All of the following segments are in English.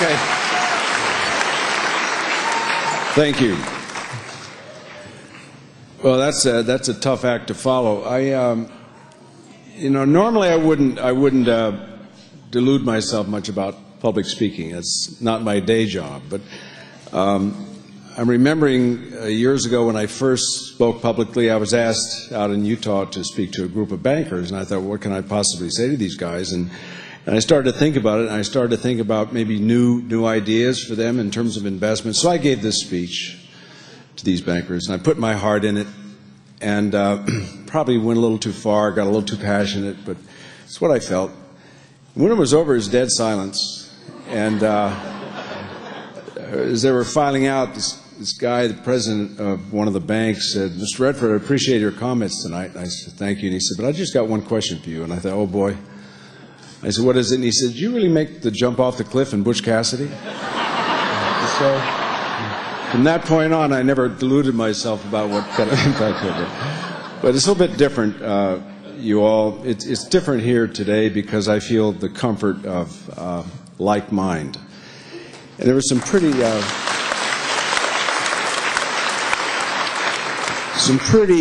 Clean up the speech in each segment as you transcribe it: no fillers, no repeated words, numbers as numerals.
Okay. Thank you. Well, that's a tough act to follow. Normally I wouldn't delude myself much about public speaking. It's not my day job. But I'm remembering years ago when I first spoke publicly, I was asked out in Utah to speak to a group of bankers, and I thought, what can I possibly say to these guys? And I started to think about it, and I started to think about maybe new ideas for them in terms of investment. So I gave this speech to these bankers, and I put my heart in it, and probably went a little too far, got a little too passionate, but it's what I felt. When it was over, it was dead silence, and as they were filing out, this guy, the president of one of the banks, said, "Mr. Redford, I appreciate your comments tonight." And I said, "Thank you." And he said, "But I just got one question for you." And I thought, oh boy. I said, "What is it?" And he said, "Did you really make the jump off the cliff in Butch Cassidy?" So from that point on, I never deluded myself about what kind of impact it had. But it's a little bit different, you all. It's different here today because I feel the comfort of like mind. And there was some pretty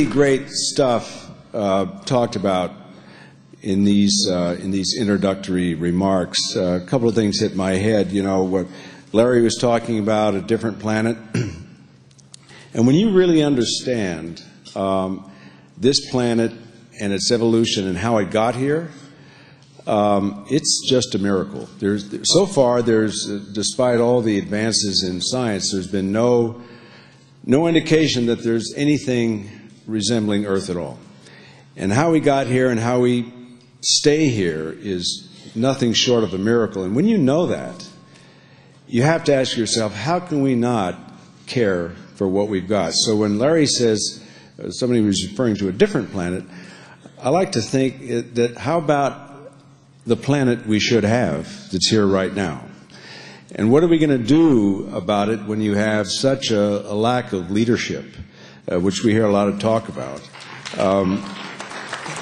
great stuff talked about in these introductory remarks. A couple of things hit my head. You know, what Larry was talking about, a different planet. And when you really understand this planet and its evolution and how it got here, it's just a miracle. So far, despite all the advances in science, there's been no indication that there's anything resembling Earth at all. And how we got here and how we stay here is nothing short of a miracle. And when you know that, you have to ask yourself, how can we not care for what we've got? So when Larry says somebody was referring to a different planet, I like to think that how about the planet we should have that's here right now? And what are we going to do about it when you have such a lack of leadership, which we hear a lot of talk about?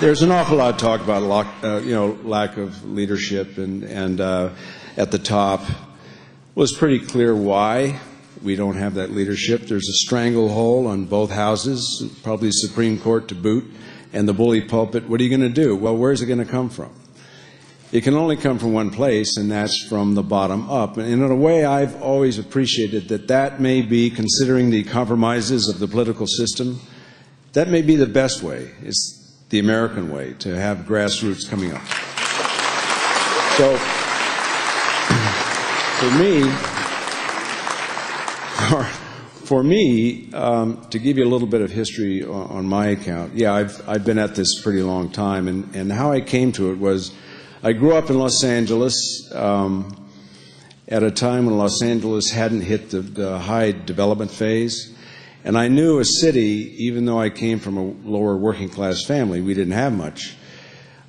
There's an awful lot of talk about lack of leadership, and at the top, well, it's pretty clear why we don't have that leadership. There's a stranglehold on both houses, probably the Supreme Court to boot, and the bully pulpit. What are you going to do? Well, where's it going to come from? It can only come from one place, and that's from the bottom up. And in a way, I've always appreciated that may be, considering the compromises of the political system, that may be the best way. It's the American way, to have grassroots coming up. So, for me, to give you a little bit of history on my account, yeah, I've been at this a pretty long time, and how I came to it was, I grew up in Los Angeles at a time when Los Angeles hadn't hit the high development phase. And I knew a city, even though I came from a lower working class family, we didn't have much.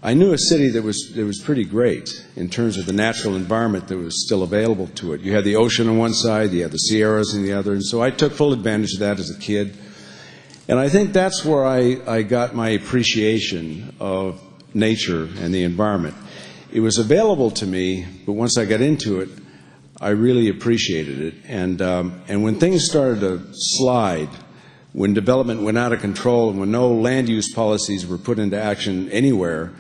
I knew a city that was pretty great in terms of the natural environment that was still available to it. You had the ocean on one side, you had the Sierras on the other, and so I took full advantage of that as a kid. And I think that's where I got my appreciation of nature and the environment. It was available to me, but once I got into it, I really appreciated it. And when things started to slide, when development went out of control, and when no land use policies were put into action anywhere,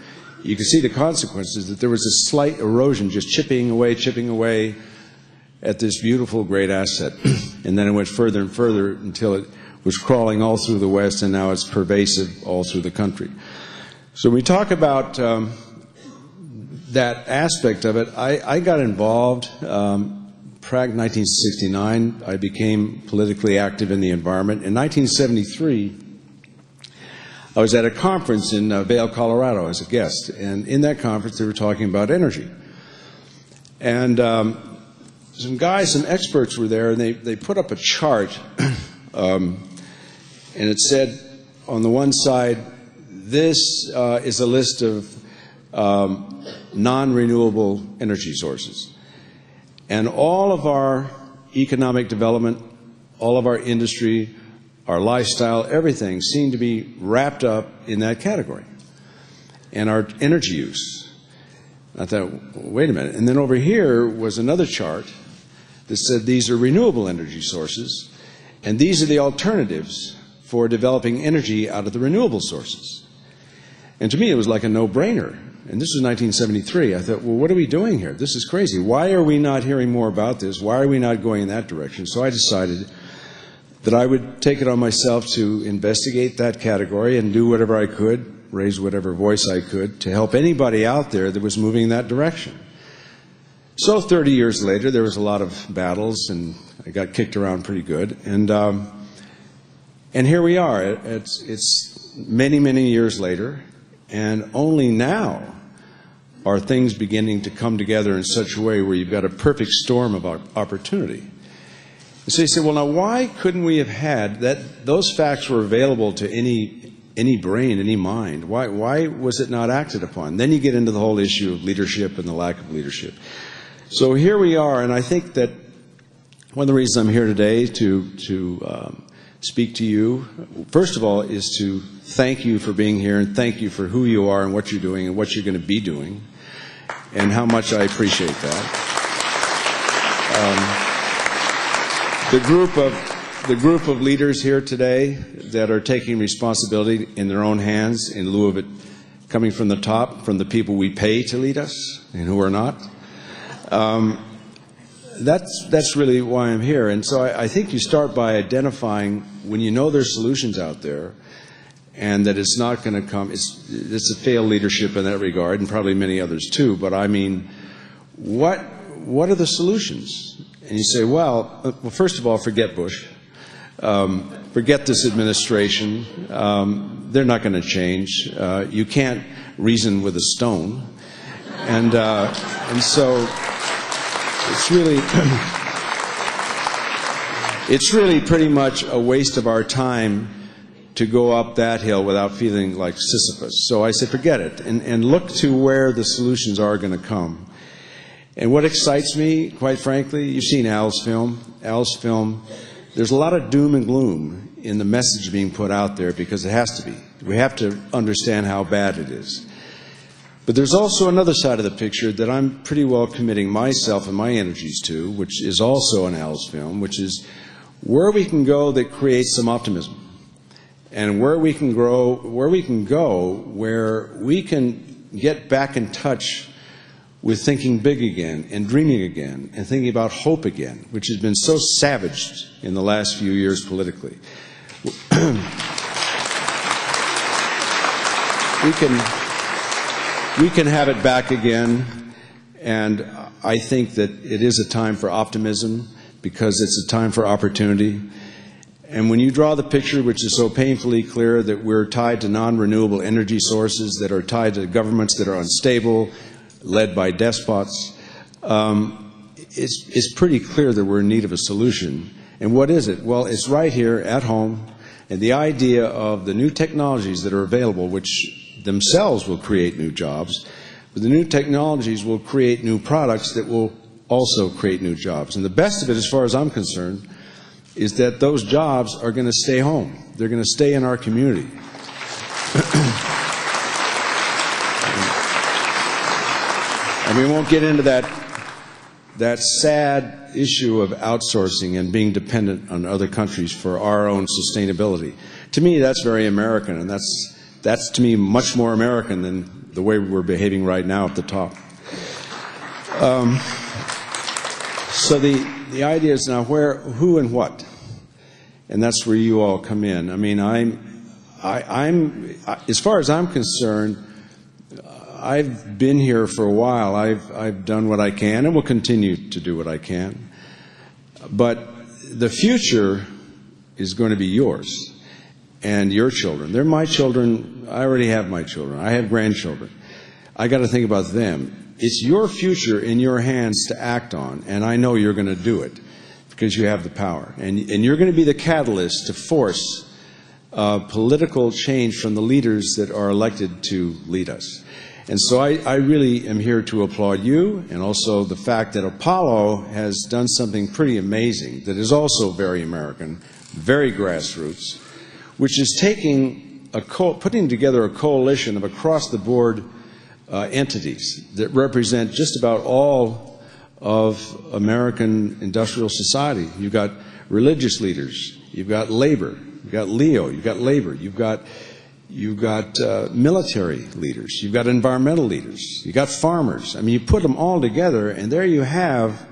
you could see the consequences, that there was a slight erosion, just chipping away at this beautiful, great asset. And then it went further and further until it was crawling all through the West, and now it's pervasive all through the country. So we talk about that aspect of it. I got involved. 1969, I became politically active in the environment. In 1973, I was at a conference in Vail, Colorado as a guest, and in that conference they were talking about energy. And some experts were there, and they put up a chart, and it said on the one side, this is a list of non-renewable energy sources. And all of our economic development, all of our industry, our lifestyle, everything seemed to be wrapped up in that category. And our energy use. I thought, wait a minute. And then over here was another chart, that said these are renewable energy sources, and these are the alternatives for developing energy out of the renewable sources. And to me, it was like a no-brainer. And this was 1973. I thought, well, what are we doing here? This is crazy. Why are we not hearing more about this? Why are we not going in that direction? So I decided that I would take it on myself to investigate that category and do whatever I could, raise whatever voice I could, to help anybody out there that was moving in that direction. So 30 years later, there was a lot of battles, and I got kicked around pretty good. And here we are. It's many, many years later, and only now are things beginning to come together in such a way where you've got a perfect storm of opportunity. And so you say, well, now why couldn't we have had that? Those facts were available to any brain, any mind. Why was it not acted upon? Then you get into the whole issue of leadership and the lack of leadership. So here we are, and I think that one of the reasons I'm here today to speak to you, first of all, is to thank you for being here and thank you for who you are and what you're doing and what you're going to be doing, and how much I appreciate that. The group of leaders here today that are taking responsibility in their own hands in lieu of it coming from the top, from the people we pay to lead us and who are not, that's really why I'm here. And so I think you start by identifying, when you know there's solutions out there and that it's not going to come, it's a failed leadership in that regard, and probably many others too, but I mean, what are the solutions? And you say, well, first of all, forget Bush. Forget this administration. They're not going to change. You can't reason with a stone. And so it's really pretty much a waste of our time to go up that hill without feeling like Sisyphus. So I say, forget it, and look to where the solutions are going to come. And what excites me, quite frankly, you've seen Al's film. There's a lot of doom and gloom in the message being put out there, because it has to be. We have to understand how bad it is. But there's also another side of the picture that I'm pretty well committing myself and my energies to, which is also an Al's film, which is where we can go that creates some optimism, and where we can go where we can get back in touch with thinking big again and dreaming again and thinking about hope again, which has been so savaged in the last few years politically. We can have it back again, and I think that it is a time for optimism, because it's a time for opportunity. And when you draw the picture, which is so painfully clear, that we're tied to non-renewable energy sources, that are tied to governments that are unstable, led by despots, it's pretty clear that we're in need of a solution. And what is it? Well, it's right here at home, and the idea of the new technologies that are available, which themselves will create new jobs, but the new technologies will create new products that will also create new jobs. And the best of it, as far as I'm concerned, is that those jobs are going to stay home. They're going to stay in our community. And we won't get into that sad issue of outsourcing and being dependent on other countries for our own sustainability. To me, that's very American, and that's to me much more American than the way we're behaving right now at the top. So the idea is now who and what, and that's where you all come in. I mean, as far as I'm concerned, I've been here for a while. I've done what I can and will continue to do what I can. But the future is going to be yours and your children. They're my children. I already have my children. I have grandchildren. I got to think about them. It's your future in your hands to act on, and I know you're going to do it because you have the power. And you're going to be the catalyst to force political change from the leaders that are elected to lead us. And so I really am here to applaud you, and also the fact that Apollo has done something pretty amazing that is also very American, very grassroots, which is putting together a coalition of across-the-board entities that represent just about all of American industrial society. You've got religious leaders, you've got labor, you've got Leo, you've got labor, you've got military leaders, you've got environmental leaders, you've got farmers. I mean, you put them all together, and there you have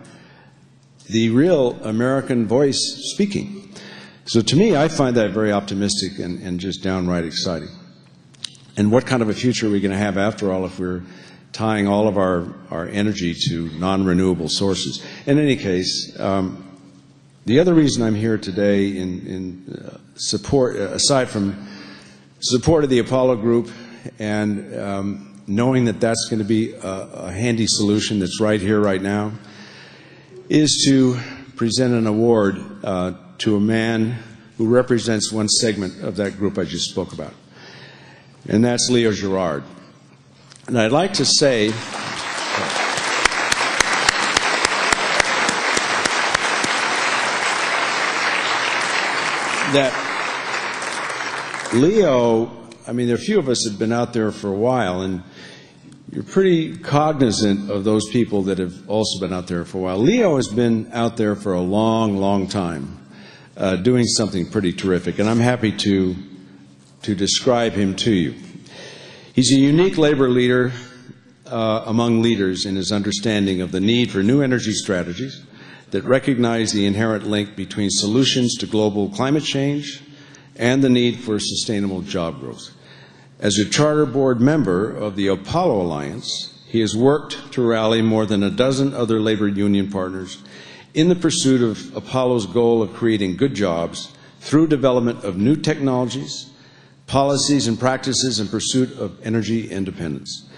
the real American voice speaking. So to me, I find that very optimistic and just downright exciting. And what kind of a future are we going to have, after all, if we're tying all of our energy to non-renewable sources? In any case, the other reason I'm here today in support, aside from support of the Apollo group and knowing that that's going to be a handy solution that's right here, right now, is to present an award to a man who represents one segment of that group I just spoke about. And that's Leo Gerard. And I'd like to say that Leo, I mean, there are a few of us that have been out there for a while, and you're pretty cognizant of those people that have also been out there for a while. Leo has been out there for a long, long time, doing something pretty terrific, and I'm happy to describe him to you. He's a unique labor leader among leaders in his understanding of the need for new energy strategies that recognize the inherent link between solutions to global climate change and the need for sustainable job growth. As a charter board member of the Apollo Alliance, he has worked to rally more than a dozen other labor union partners in the pursuit of Apollo's goal of creating good jobs through development of new technologies, policies, and practices in pursuit of energy independence.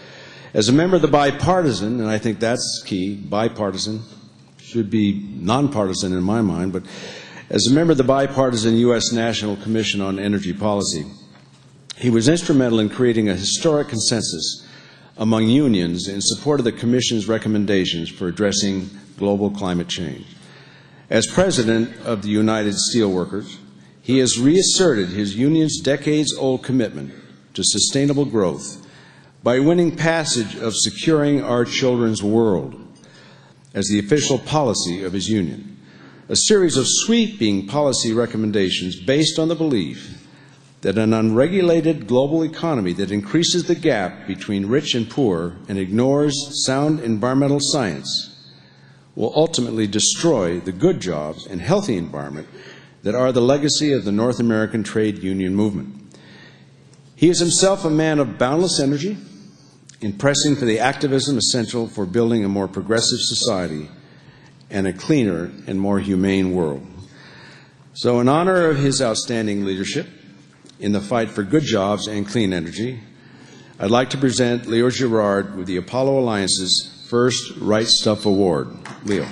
As a member of the bipartisan, and I think that's key, bipartisan, should be nonpartisan in my mind, but as a member of the bipartisan U.S. National Commission on Energy Policy, he was instrumental in creating a historic consensus among unions in support of the Commission's recommendations for addressing global climate change. As president of the United Steelworkers, he has reasserted his union's decades-old commitment to sustainable growth by winning passage of Securing Our Children's World as the official policy of his union, a series of sweeping policy recommendations based on the belief that an unregulated global economy that increases the gap between rich and poor and ignores sound environmental science will ultimately destroy the good jobs and healthy environment that are the legacy of the North American trade union movement. He is himself a man of boundless energy in pressing for the activism essential for building a more progressive society and a cleaner and more humane world. So in honor of his outstanding leadership in the fight for good jobs and clean energy, I'd like to present Leo Gerard with the Apollo Alliance's first Right Stuff Award. Leo.